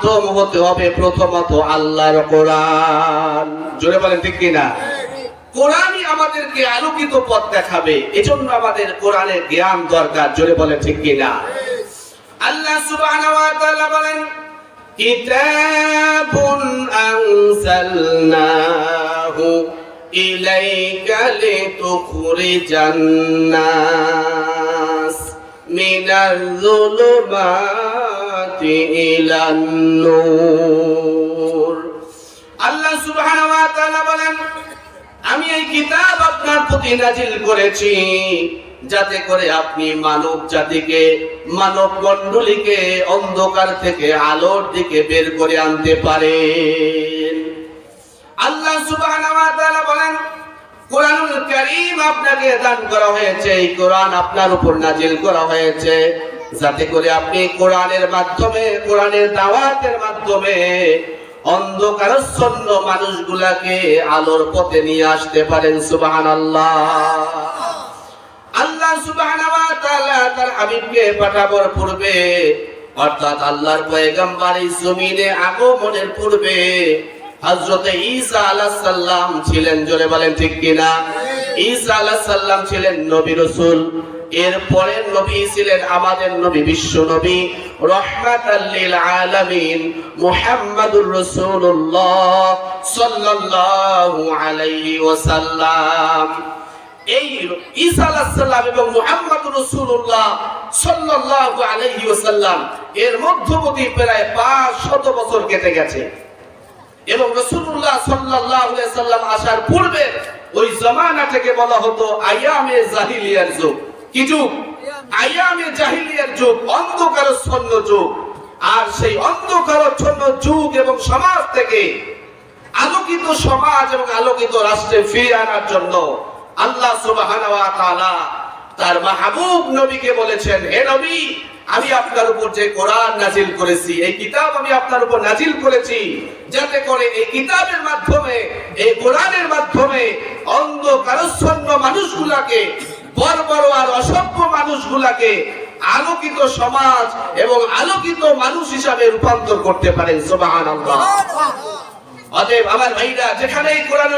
মাধ্যম হতে হবে প্রথমত আল্লাহর কোরআন। জোরে বলেন ঠিক কিনা? কোরআনই আমাদেরকে আলোকিত পথ দেখাবে, এজন্য আমাদের কোরআনের জ্ঞান দরকার। জোরে বলেন ঠিক কিনা? আল্লাহ সুবহানাহু ওয়া তাআলা বলেন, কিতাবুন আনজালনাহু ইলাইকা লিতুখরিজান নাস মিনাল যুলুমাতি ইলান নূর। আল্লাহ সুবহানাহু ওয়া তাআলা বলেন, আমি এই কিতাব আপনার প্রতি নাজিল করেছি যাতে করে আপনি মানব জাতিকে, মানব মণ্ডলীকে অন্ধকার থেকে আলোর দিকে বের করে আনতে পারেন। আল্লাহ সুবহানাহু ওয়া তাআলা বলেন, কোরআনুল কারীম আপনাকে দান করা হয়েছে, এই কোরআন আপনার উপর নাজিল করা হয়েছে যাতে করে আপনি কোরআনের মাধ্যমে, কোরআনের দাওয়াতের মাধ্যমে অন্ধকারাচ্ছন্ন মানুষগুলাকে আলোর পথে নিয়ে আসতে পারেন। সুবহানাল্লাহ। আল্লাহ সুবহানাহু ওয়া তাআলা তার হাবিবকে পাঠাবার পূর্বে, অর্থাৎ আল্লাহর পয়গম্বর এই জমিনে আগমনের পূর্বে হযরত ঈসা আলাইহিস সালাম ছিলেন। জোরে বলেন ঠিক কিনা? ঈসা আলাইহিস সালাম ছিলেন নবী রাসূল। এরপরে নবী ছিলেন আমাদের নবী, বিশ্ব নবী রাহমাতাল লিল আলামিন মুহাম্মাদুর রাসূলুল্লাহ সাল্লাল্লাহু আলাইহি ওয়াসাল্লাম। এই ঈসা আলাইহিস সালাম এবং মুহাম্মাদুর রাসূলুল্লাহ সাল্লাল্লাহু আলাইহি ওয়াসাল্লাম এর মধ্যবর্তী প্রায় 500 বছর কেটে গেছে। এবং রাসূলুল্লাহ সাল্লাল্লাহু আলাইহি ওয়াসাল্লাম আসার পূর্বে ওই জামানা থেকে বলা হতো আইয়ামে জাহিলিয়ার যুগ। কি যুগ? আইয়ামে জাহিলিয়ার যুগ, অন্ধকারাচ্ছন্ন যুগ। আর সেই অন্ধকারাচ্ছন্ন যুগ এবং সমাজ থেকে আলোকিত সমাজ এবং আলোকিত রাষ্ট্রে ফিরে আনার জন্য আল্লাহ সুবহানাহু ওয়া তাআলা তার মাহবুব নবীকে বলেছেন, হে নবী, আমি আপনার উপর যে কোরআন নাজিল করেছি, এই কিতাব আমি আপনার উপর নাজিল করেছি যাতে করে এই কিতাবের মাধ্যমে, এই কোরআনের মাধ্যমে অন্ধকারাচ্ছন্ন মানুষগুলাকে, বর্বর আর অসভ্য মানুষগুলাকে আলোকিত সমাজ এবং আলোকিত মানুষ হিসাবে রূপান্তর করতে পারেন। সুবহানাল্লাহ। অতএব আমার ভাইরা, যেখানেই কোরআন